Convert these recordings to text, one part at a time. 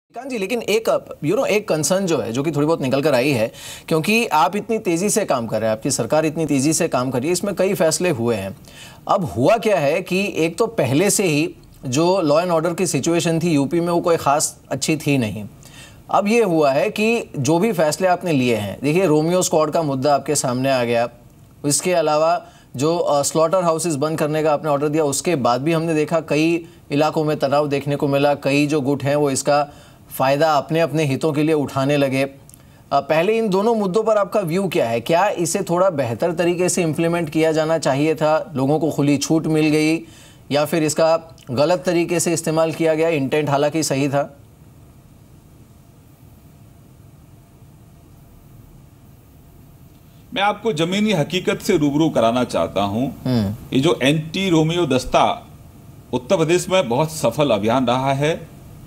श्रीकांत जी, लेकिन एक कंसर्न जो है, जो कि थोड़ी बहुत निकल कर आई है, क्योंकि आप इतनी तेजी से काम कर रहे हैं, आपकी सरकार इतनी तेजी से काम कर रही है, इसमें कई फैसले हुए हैं। अब हुआ क्या है कि एक तो पहले से ही जो लॉ एंड ऑर्डर की सिचुएशन थी यूपी में, वो कोई खास अच्छी थी नहीं। अब ये हुआ है कि जो भी फैसले आपने लिए हैं, देखिए रोमियो स्क्वाड का मुद्दा आपके सामने आ गया, इसके अलावा जो स्लॉटर हाउसेस बंद करने का आपने ऑर्डर दिया, उसके बाद भी हमने देखा कई इलाकों में तनाव देखने को मिला, कई जो गुट हैं वो इसका फ़ायदा अपने अपने हितों के लिए उठाने लगे। पहले इन दोनों मुद्दों पर आपका व्यू क्या है? क्या इसे थोड़ा बेहतर तरीके से इम्प्लीमेंट किया जाना चाहिए था, लोगों को खुली छूट मिल गई, या फिर इसका गलत तरीके से इस्तेमाल किया गया, इंटेंट हालांकि सही था? मैं आपको जमीनी हकीकत से रूबरू कराना चाहता हूं। ये जो एंटी रोमियो दस्ता उत्तर प्रदेश में बहुत सफल अभियान रहा है।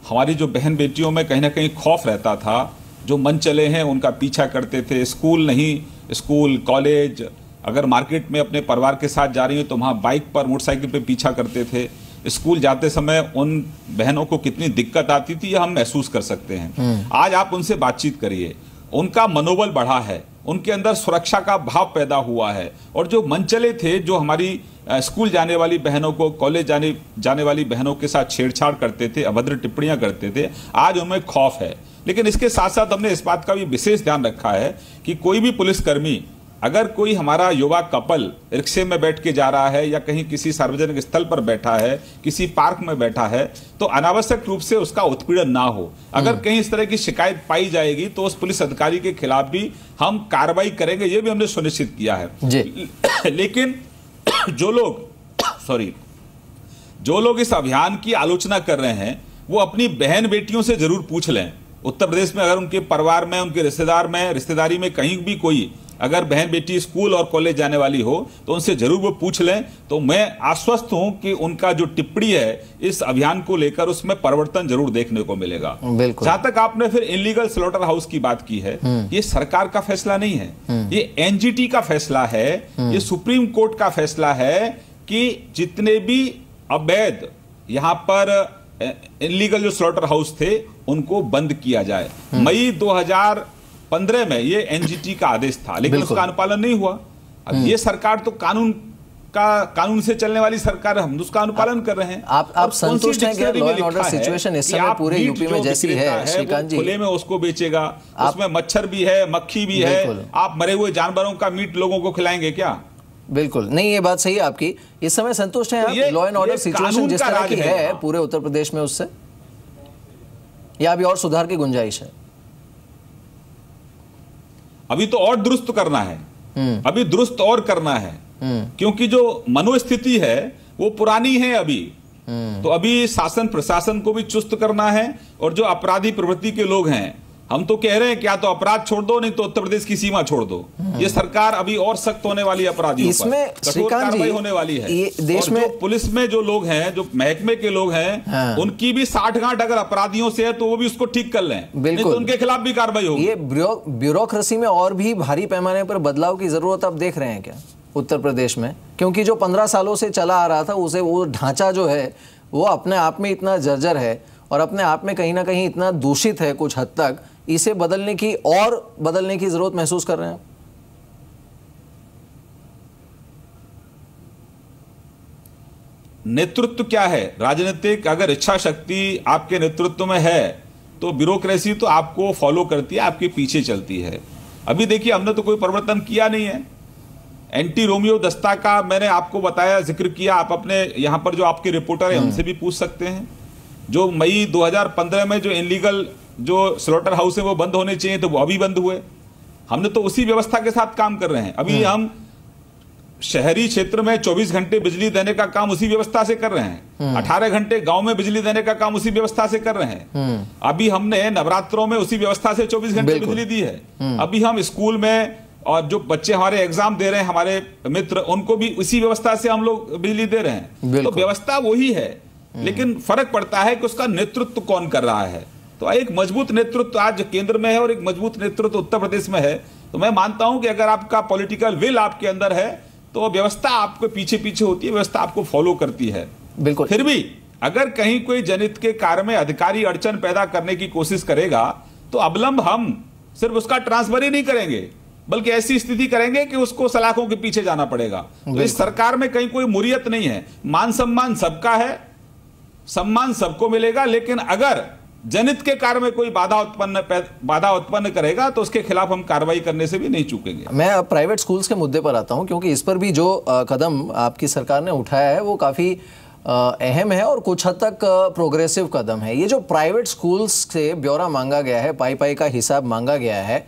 हमारी जो बहन बेटियों में कहीं ना कहीं खौफ रहता था, जो मन चले हैं उनका पीछा करते थे। स्कूल नहीं, स्कूल कॉलेज, अगर मार्केट में अपने परिवार के साथ जा रही हैं तो वहाँ बाइक पर मोटरसाइकिल पे पीछा करते थे। स्कूल जाते समय उन बहनों को कितनी दिक्कत आती थी, यह हम महसूस कर सकते हैं। आज आप उनसे बातचीत करिए, उनका मनोबल बढ़ा है, उनके अंदर सुरक्षा का भाव पैदा हुआ है। और जो मनचले थे, जो हमारी स्कूल जाने वाली बहनों को, कॉलेज जाने वाली बहनों के साथ छेड़छाड़ करते थे, अभद्र टिप्पणियां करते थे, आज उनमें खौफ है। लेकिन इसके साथ साथ हमने इस बात का भी विशेष ध्यान रखा है कि कोई भी पुलिसकर्मी, अगर कोई हमारा युवा कपल रिक्शे में बैठ के जा रहा है या कहीं किसी सार्वजनिक स्थल पर बैठा है, किसी पार्क में बैठा है, तो अनावश्यक रूप से उसका उत्पीड़न ना हो। अगर कहीं इस तरह की शिकायत पाई जाएगी तो उस पुलिस अधिकारी के खिलाफ भी हम कार्रवाई करेंगे, ये भी हमने सुनिश्चित किया है। लेकिन जो लोग इस अभियान की आलोचना कर रहे हैं, वो अपनी बहन बेटियों से जरूर पूछ लें। उत्तर प्रदेश में अगर उनके परिवार में, उनके रिश्तेदारी में कहीं भी कोई अगर बहन बेटी स्कूल और कॉलेज जाने वाली हो, तो उनसे जरूर वो पूछ लें। तो मैं आश्वस्त हूं कि उनका जो टिप्पणी है इस अभियान को लेकर, उसमें परिवर्तन जरूर देखने को मिलेगा। जहां तक आपने फिर इलीगल स्लॉटर हाउस की बात की है, ये सरकार का फैसला नहीं है, ये एनजीटी का फैसला है, ये सुप्रीम कोर्ट का फैसला है कि जितने भी अवैध यहां पर इलीगल जो स्लॉटर हाउस थे उनको बंद किया जाए। मई 2015 में ये एनजीटी का आदेश था, लेकिन उसका अनुपालन नहीं हुआ। अब ये सरकार तो कानून से चलने वाली सरकार, हम उसका अनुपालन कर रहे हैं। आप संतुष्ट हैं कि लॉ एंड ऑर्डर सिचुएशन इस समय पूरे यूपी में जैसी है? श्रीकांत जी, खुले में उसको बेचेगा, उसमें मच्छर भी है, मक्खी भी है, आप मरे हुए जानवरों का मीट लोगों को खिलाएंगे क्या? बिल्कुल नहीं, ये बात सही है आपकी। इस समय संतुष्ट हैं आप लॉ एंड ऑर्डर सिचुएशन जिस तरह की है पूरे उत्तर प्रदेश में उससे, या अभी और सुधार की गुंजाइश है? अभी तो और दुरुस्त करना है, अभी दुरुस्त और करना है, क्योंकि जो मनोस्थिति है वो पुरानी है अभी। तो अभी शासन प्रशासन को भी चुस्त करना है, और जो अपराधी प्रवृत्ति के लोग हैं, हम तो कह रहे हैं कि या तो अपराध छोड़ दो, नहीं तो उत्तर प्रदेश की सीमा छोड़ दो। ये सरकार अभी और सख्त होने वाली अपराधियों इसमें पर कठोर कार्रवाई होने वाली है। देश में पुलिस में जो लोग हैं, जो महकमे के लोग हैं, उनकी भी साठगांठ अगर अपराधियों से है तो वो भी उसको ठीक कर लें, नहीं तो उनके खिलाफ भी कार्रवाई होगी। ये ब्यूरोक्रेसी में और भी भारी पैमाने पर बदलाव की जरूरत आप देख रहे हैं क्या उत्तर प्रदेश में? क्योंकि जो 15 सालों से चला आ रहा था, उसे वो ढांचा जो है वो अपने आप में इतना जर्जर है और अपने आप में कहीं ना कहीं इतना दूषित है कुछ हद तक, इसे बदलने की जरूरत महसूस कर रहे हैं? नेतृत्व क्या है राजनीतिक, अगर इच्छा शक्ति आपके नेतृत्व में है तो ब्यूरोक्रेसी तो आपको फॉलो करती है, आपके पीछे चलती है। अभी देखिए, हमने तो कोई परिवर्तन किया नहीं है। एंटी रोमियो दस्ता का मैंने आपको बताया, जिक्र किया, आप अपने यहां पर जो आपके रिपोर्टर है उनसे भी पूछ सकते हैं। जो मई 2015 में जो इलीगल जो स्लॉटर हाउस है वो बंद होने चाहिए तो वो अभी बंद हुए। हमने तो उसी व्यवस्था के साथ काम कर रहे हैं। अभी हम शहरी क्षेत्र में 24 घंटे बिजली देने का काम उसी व्यवस्था से कर रहे हैं। 18 घंटे गांव में बिजली देने का काम उसी व्यवस्था से कर रहे हैं। अभी हमने नवरात्रों में उसी व्यवस्था से 24 घंटे बिजली दी है। अभी हम स्कूल में, और जो बच्चे हमारे एग्जाम दे रहे हैं, हमारे मित्र, उनको भी उसी व्यवस्था से हम लोग बिजली दे रहे हैं। तो व्यवस्था वही है, लेकिन फर्क पड़ता है कि उसका नेतृत्व कौन कर रहा है। तो एक मजबूत नेतृत्व आज केंद्र में है और एक मजबूत नेतृत्व उत्तर प्रदेश में है। तो मैं मानता हूं कि अगर आपका पॉलिटिकल विल आपके अंदर है तो व्यवस्था आपके पीछे पीछे होती है, व्यवस्था आपको फॉलो करती है। बिल्कुल। फिर भी अगर कहीं कोई जनहित के कार्य में अधिकारी अड़चन पैदा करने की कोशिश करेगा तो अवलंब हम सिर्फ उसका ट्रांसफर ही नहीं करेंगे, बल्कि ऐसी स्थिति करेंगे कि उसको सलाखों के पीछे जाना पड़ेगा। तो इस सरकार में कहीं कोई मुरियत नहीं है, मान सम्मान सबका है, सम्मान सबको मिलेगा, लेकिन अगर जनहित के कार्य में कोई बाधा उत्पन्न करेगा तो उसके खिलाफ हम कार्रवाई करने से भी नहीं चूकेंगे। मैं अब प्राइवेट स्कूल्स के मुद्दे पर आता हूं, क्योंकि इस पर भी जो कदम आपकी सरकार ने उठाया है वो काफ़ी अहम है और कुछ हद तक प्रोग्रेसिव कदम है। ये जो प्राइवेट स्कूल्स से ब्यौरा मांगा गया है, पाई का हिसाब मांगा गया है,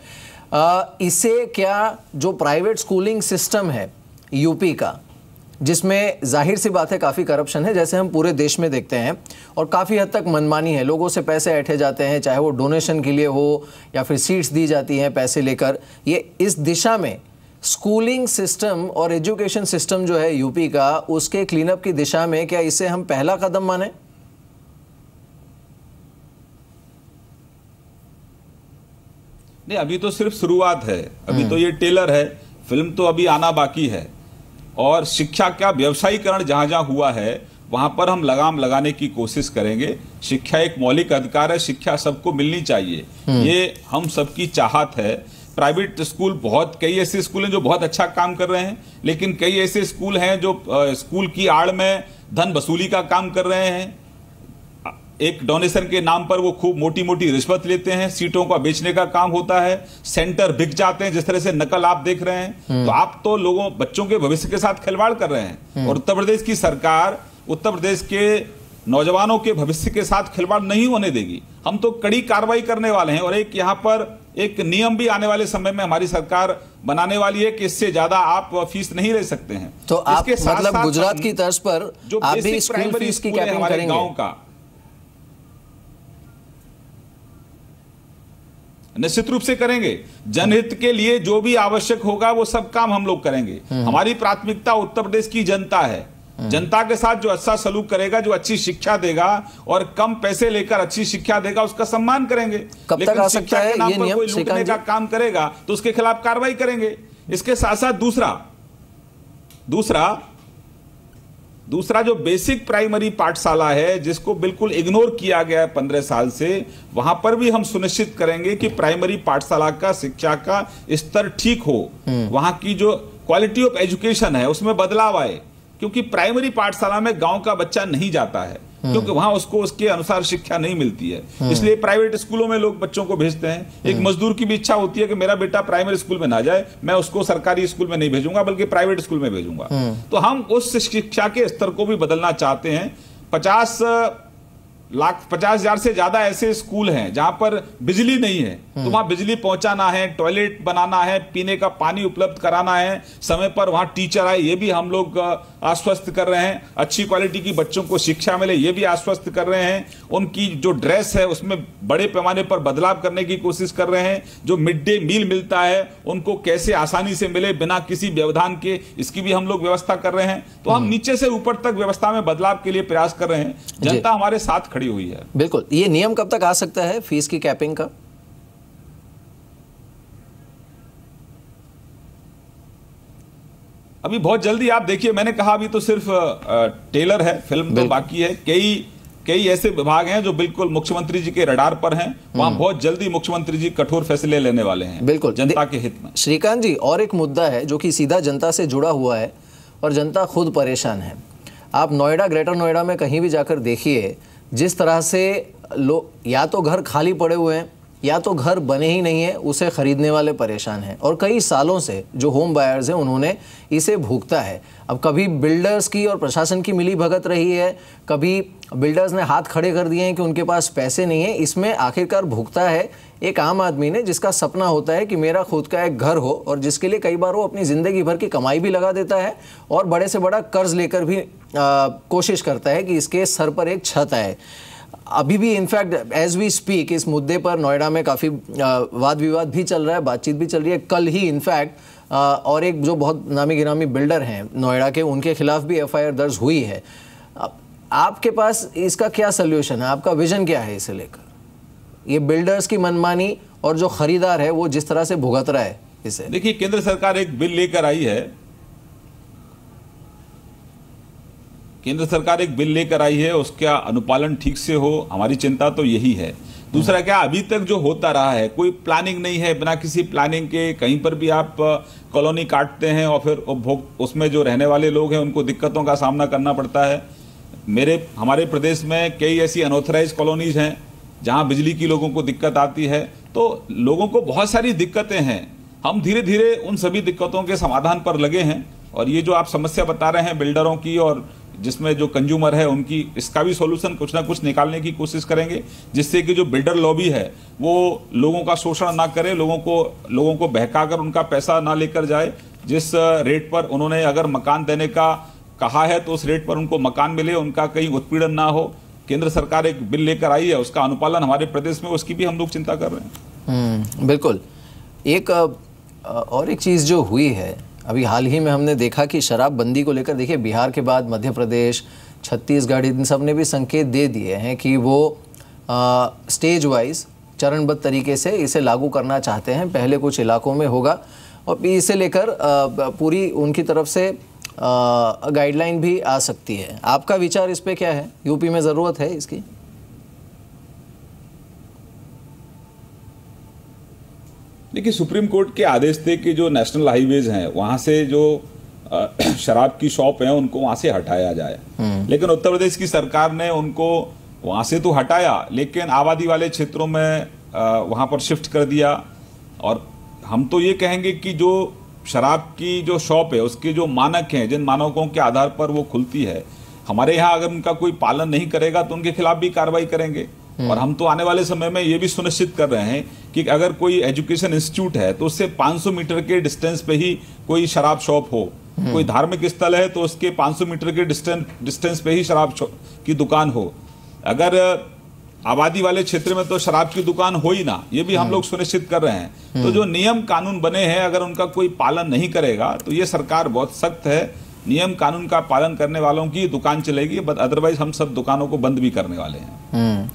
इसे क्या जो प्राइवेट स्कूलिंग सिस्टम है यूपी का, जिसमें जाहिर सी बात है काफ़ी करप्शन है, जैसे हम पूरे देश में देखते हैं, और काफ़ी हद तक मनमानी है, लोगों से पैसे ऐंठे जाते हैं, चाहे वो डोनेशन के लिए हो या फिर सीट्स दी जाती हैं पैसे लेकर। ये इस दिशा में स्कूलिंग सिस्टम और एजुकेशन सिस्टम जो है यूपी का, उसके क्लीनअप की दिशा में क्या इसे हम पहला कदम माने? नहीं, अभी तो सिर्फ शुरुआत है, अभी तो ये टेलर है, फिल्म तो अभी आना बाकी है। और शिक्षा का व्यवसायीकरण जहां जहां हुआ है वहां पर हम लगाम लगाने की कोशिश करेंगे। शिक्षा एक मौलिक अधिकार है, शिक्षा सबको मिलनी चाहिए, ये हम सबकी चाहत है। प्राइवेट स्कूल कई ऐसे स्कूल हैं जो बहुत अच्छा काम कर रहे हैं, लेकिन कई ऐसे स्कूल हैं जो स्कूल की आड़ में धन वसूली का काम कर रहे हैं। एक डोनेशन के नाम पर वो खूब मोटी मोटी रिश्वत लेते हैं, सीटों का बेचने का काम होता है, सेंटर बिक जाते हैं, जिस तरह से नकल आप देख रहे हैं। तो आप तो बच्चों के भविष्य के साथ खिलवाड़ कर रहे हैं, और उत्तर प्रदेश की सरकार उत्तर प्रदेश के नौजवानों के भविष्य के साथ खिलवाड़ नहीं होने देगी। हम तो कड़ी कार्रवाई करने वाले हैं, और एक यहाँ पर एक नियम भी आने वाले समय में हमारी सरकार बनाने वाली है कि इससे ज्यादा आप फीस नहीं ले सकते हैं। तो आप मतलब गुजरात की तर्ज पर जो आप भी बेसिक स्कूल प्राइमरी फीस की स्कूल है कैपिंग हमारे करेंगे? गांव का, निश्चित रूप से करेंगे। जनहित के लिए जो भी आवश्यक होगा वो सब काम हम लोग करेंगे। हमारी प्राथमिकता उत्तर प्रदेश की जनता है, जनता के साथ जो अच्छा सलूक करेगा, जो अच्छी शिक्षा देगा और कम पैसे लेकर अच्छी शिक्षा देगा, उसका सम्मान करेंगे। कब तक आ सकता है ये नियम? कोई लूटने का काम करेगा तो उसके खिलाफ कार्रवाई करेंगे। इसके साथ साथ दूसरा जो बेसिक प्राइमरी पाठशाला है, जिसको बिल्कुल इग्नोर किया गया है 15 साल से, वहां पर भी हम सुनिश्चित करेंगे कि प्राइमरी पाठशाला का शिक्षा का स्तर ठीक हो, वहां की जो क्वालिटी ऑफ एजुकेशन है उसमें बदलाव आए। क्योंकि प्राइमरी पाठशाला में गांव का बच्चा नहीं जाता है, क्योंकि वहां उसको उसके अनुसार शिक्षा नहीं मिलती है। इसलिए प्राइवेट स्कूलों में लोग बच्चों को भेजते हैं। एक मजदूर की भी इच्छा होती है कि मेरा बेटा प्राइमरी स्कूल में ना जाए, मैं उसको सरकारी स्कूल में नहीं भेजूंगा बल्कि प्राइवेट स्कूल में भेजूंगा। तो हम उस शिक्षा के स्तर को भी बदलना चाहते हैं। 50,000 से ज्यादा ऐसे स्कूल हैं जहां पर बिजली नहीं है, तो वहां बिजली पहुंचाना है, टॉयलेट बनाना है, पीने का पानी उपलब्ध कराना है, समय पर वहां टीचर आए, ये भी हम लोग आश्वस्त कर रहे हैं। अच्छी क्वालिटी की बच्चों को शिक्षा मिले, ये भी आश्वस्त कर रहे हैं। उनकी जो ड्रेस है उसमें बड़े पैमाने पर बदलाव करने की कोशिश कर रहे हैं। जो मिड डे मील मिलता है उनको कैसे आसानी से मिले बिना किसी व्यवधान के, इसकी भी हम लोग व्यवस्था कर रहे हैं। तो हम नीचे से ऊपर तक व्यवस्था में बदलाव के लिए प्रयास कर रहे हैं। जनता हमारे साथ खड़ी हुई है। बिल्कुल। ये नियम कब तक आ सकता है फीस की कैपिंग का? अभी बहुत जल्दी। आप देखिए, मैंने कहा अभी तो सिर्फ टेलर है, फिल्म तो बाकी है। कई ऐसे विभाग हैं जो बिल्कुल मुख्यमंत्री जी के रडार पर हैं, वहां बहुत जल्दी मुख्यमंत्री जी कठोर फैसले लेने वाले हैं, बिल्कुल जनता के हित में। श्रीकांत जी, और एक मुद्दा है जो कि सीधा जनता से जुड़ा हुआ है और जनता खुद परेशान है। आप नोएडा, ग्रेटर नोएडा में कहीं भी जाकर देखिए, जिस तरह से लोग या तो घर खाली पड़े हुए हैं या तो घर बने ही नहीं है, उसे खरीदने वाले परेशान हैं। और कई सालों से जो होम बायर्स हैं उन्होंने इसे भुगता है। अब कभी बिल्डर्स की और प्रशासन की मिली भगत रही है, कभी बिल्डर्स ने हाथ खड़े कर दिए हैं कि उनके पास पैसे नहीं है। इसमें आखिरकार भुगता है एक आम आदमी ने, जिसका सपना होता है कि मेरा खुद का एक घर हो, और जिसके लिए कई बार वो अपनी ज़िंदगी भर की कमाई भी लगा देता है और बड़े से बड़ा कर्ज लेकर भी कोशिश करता है कि इसके सर पर एक छत आए। अभी भी इनफैक्ट एज वी स्पीक इस मुद्दे पर नोएडा में काफ़ी वाद विवाद भी चल रहा है, बातचीत भी चल रही है। कल ही इनफैक्ट और एक जो बहुत नामी गिरामी बिल्डर हैं नोएडा के, उनके खिलाफ भी FIR दर्ज हुई है। आपके पास इसका क्या सल्यूशन है? आपका विजन क्या है इसे लेकर? ये बिल्डर्स की मनमानी और जो खरीदार है वो जिस तरह से भुगत रहा है इसे। देखिए, केंद्र सरकार एक बिल लेकर आई है केंद्र सरकार एक बिल लेकर आई है, उसका अनुपालन ठीक से हो, हमारी चिंता तो यही है। दूसरा क्या, अभी तक जो होता रहा है कोई प्लानिंग नहीं है, बिना किसी प्लानिंग के कहीं पर भी आप कॉलोनी काटते हैं और फिर उपभोग उसमें जो रहने वाले लोग हैं उनको दिक्कतों का सामना करना पड़ता है। हमारे प्रदेश में कई ऐसी अनऑथराइज कॉलोनीज हैं जहां बिजली की लोगों को दिक्कत आती है, तो लोगों को बहुत सारी दिक्कतें हैं। हम धीरे धीरे उन सभी दिक्कतों के समाधान पर लगे हैं और ये जो आप समस्या बता रहे हैं बिल्डरों की और जिसमें जो कंज्यूमर है उनकी, इसका भी सॉल्यूशन कुछ ना कुछ निकालने की कोशिश करेंगे, जिससे कि जो बिल्डर लॉबी है वो लोगों का शोषण ना करे, लोगों को बहकाकर उनका पैसा ना लेकर जाए। जिस रेट पर उन्होंने अगर मकान देने का कहा है तो उस रेट पर उनको मकान मिले, उनका कहीं उत्पीड़न ना हो। केंद्र सरकार एक बिल लेकर आई है, उसका अनुपालन हमारे प्रदेश में, उसकी भी हम लोग चिंता कर रहे हैं। बिल्कुल। और एक चीज़ जो हुई है अभी हाल ही में, हमने देखा कि शराबबंदी को लेकर, देखिए बिहार के बाद मध्य प्रदेश, छत्तीसगढ़, इन सब ने भी संकेत दे दिए हैं कि वो स्टेज वाइज चरणबद्ध तरीके से इसे लागू करना चाहते हैं। पहले कुछ इलाकों में होगा और इसे लेकर पूरी उनकी तरफ से गाइडलाइन भी आ सकती है। आपका विचार इस पे क्या है? यूपी में ज़रूरत है इसकी? देखिए, सुप्रीम कोर्ट के आदेश थे कि जो नेशनल हाईवेज हैं वहां से जो शराब की शॉप है उनको वहां से हटाया जाए, लेकिन उत्तर प्रदेश की सरकार ने उनको वहां से तो हटाया, लेकिन आबादी वाले क्षेत्रों में वहां पर शिफ्ट कर दिया। और हम तो ये कहेंगे कि जो शराब की जो शॉप है उसके जो मानक हैं, जिन मानकों के आधार पर वो खुलती है, हमारे यहाँ अगर उनका कोई पालन नहीं करेगा तो उनके खिलाफ भी कार्रवाई करेंगे। और हम तो आने वाले समय में ये भी सुनिश्चित कर रहे हैं कि अगर कोई एजुकेशन इंस्टीट्यूट है तो उससे 500 मीटर के डिस्टेंस पे ही कोई शराब शॉप हो, कोई धार्मिक स्थल है तो उसके 500 मीटर के डिस्टेंस पे ही शराब की दुकान हो। अगर आबादी वाले क्षेत्र में तो शराब की दुकान हो ही ना, ये भी हम लोग सुनिश्चित कर रहे हैं। तो जो नियम कानून बने हैं अगर उनका कोई पालन नहीं करेगा तो ये सरकार बहुत सख्त है, नियम कानून का पालन करने वालों की दुकान चलेगी, अदरवाइज हम सब दुकानों को बंद भी करने वाले हैं।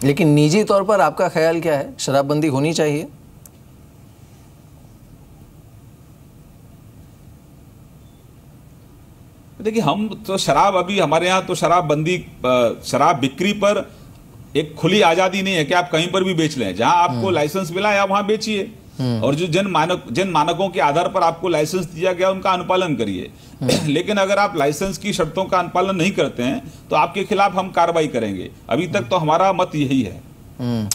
लेकिन निजी तौर पर आपका ख्याल क्या है, शराबबंदी होनी चाहिए? देखिए, हम तो शराब, अभी हमारे यहाँ तो शराब बिक्री पर एक खुली आजादी नहीं है कि आप कहीं पर भी बेच लें। जहां आपको लाइसेंस मिला है आप वहां बेचिए, और जो जिन मानकों के आधार पर आपको लाइसेंस दिया गया उनका अनुपालन करिए। लेकिन अगर आप लाइसेंस की शर्तों का अनुपालन नहीं करते हैं तो आपके खिलाफ हम कार्रवाई करेंगे। अभी तक तो हमारा मत यही है।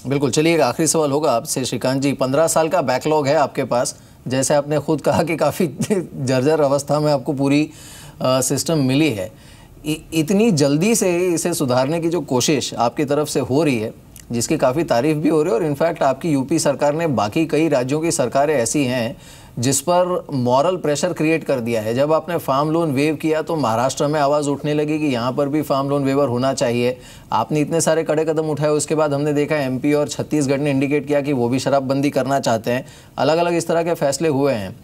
बिल्कुल। चलिए, एक आखिरी सवाल होगा आपसे श्रीकांत जी। 15 साल का बैकलॉग है आपके पास, जैसे आपने खुद कहा कि काफ़ी जर्जर अवस्था में आपको पूरी सिस्टम मिली है। इतनी जल्दी से इसे सुधारने की जो कोशिश आपकी तरफ से हो रही है, जिसकी काफ़ी तारीफ भी हो रही है, और इनफैक्ट आपकी यूपी सरकार ने बाकी कई राज्यों की सरकारें ऐसी हैं जिस पर मॉरल प्रेशर क्रिएट कर दिया है। जब आपने फार्म लोन वेव किया तो महाराष्ट्र में आवाज़ उठने लगी कि यहाँ पर भी फार्म लोन वेवर होना चाहिए। आपने इतने सारे कड़े कदम उठाए, उसके बाद हमने देखा एमपी और छत्तीसगढ़ ने इंडिकेट किया कि वो भी शराबबंदी करना चाहते हैं। अलग अलग इस तरह के फैसले हुए हैं,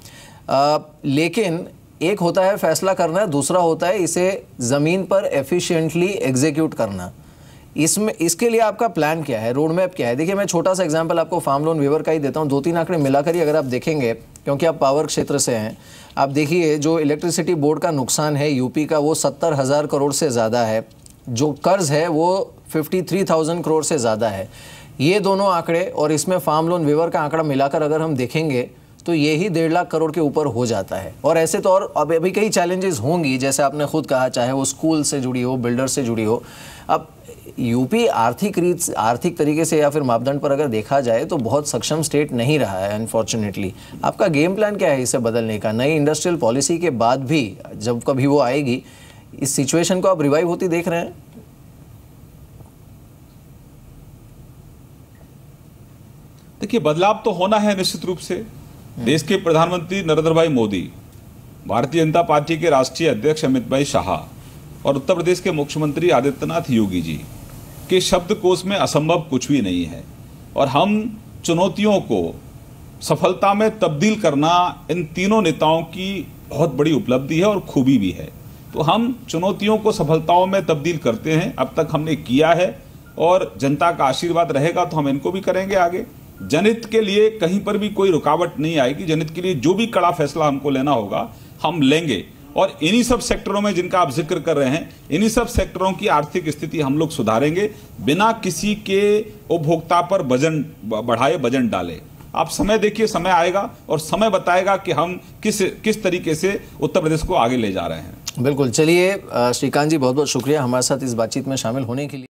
लेकिन एक होता है फैसला करना, दूसरा होता है इसे ज़मीन पर एफिशिएंटली एग्जीक्यूट करना। इसके लिए आपका प्लान क्या है, रोड मैप क्या है? देखिए, मैं छोटा सा एग्जांपल आपको फार्म लोन वेवर का ही देता हूँ। 2-3 आंकड़े मिलाकर ही अगर आप देखेंगे, क्योंकि आप पावर क्षेत्र से हैं, आप देखिए जो इलेक्ट्रिसिटी बोर्ड का नुकसान है यूपी का वो 70,000 करोड़ से ज़्यादा है, जो कर्ज है वो 53,000 करोड़ से ज़्यादा है। ये दोनों आंकड़े और इसमें फार्म लोन वेवर का आंकड़ा मिलाकर अगर हम देखेंगे तो ये ही 1.5 लाख करोड़ के ऊपर हो जाता है। और ऐसे तो और अभी कई चैलेंजेस होंगी, जैसे आपने खुद कहा, चाहे वो स्कूल से जुड़ी हो, बिल्डर से जुड़ी हो। अब यूपी आर्थिक तरीके से या फिर मापदंड पर अगर देखा जाए तो बहुत सक्षम स्टेट नहीं रहा है अनफॉर्चुनेटली। आपका गेम प्लान क्या है इसे बदलने का? नई इंडस्ट्रियल पॉलिसी के बाद भी जब कभी वो आएगी, इस सिचुएशन को आप रिवाइव होती देख रहे हैं? देखिए, बदलाव तो होना है निश्चित रूप से। देश के प्रधानमंत्री नरेंद्र भाई मोदी, भारतीय जनता पार्टी के राष्ट्रीय अध्यक्ष अमित भाई शाह और उत्तर प्रदेश के मुख्यमंत्री आदित्यनाथ योगी जी के शब्दकोश में असंभव कुछ भी नहीं है। और हम चुनौतियों को सफलता में तब्दील करना इन तीनों नेताओं की बहुत बड़ी उपलब्धि है और खूबी भी है। तो हम चुनौतियों को सफलताओं में तब्दील करते हैं, अब तक हमने किया है, और जनता का आशीर्वाद रहेगा तो हम इनको भी करेंगे आगे। जनहित के लिए कहीं पर भी कोई रुकावट नहीं आएगी। जनहित के लिए जो भी कड़ा फैसला हमको लेना होगा हम लेंगे। और इन्हीं सब सेक्टरों में जिनका आप जिक्र कर रहे हैं, इन्हीं सब सेक्टरों की आर्थिक स्थिति हम लोग सुधारेंगे बिना किसी के उपभोक्ता पर वजन बढ़ाए, वजन डाले। आप समय देखिए, समय आएगा और समय बताएगा कि हम किस तरीके से उत्तर प्रदेश को आगे ले जा रहे हैं। बिल्कुल। चलिए श्रीकांत जी, बहुत बहुत शुक्रिया हमारे साथ इस बातचीत में शामिल होने के लिए।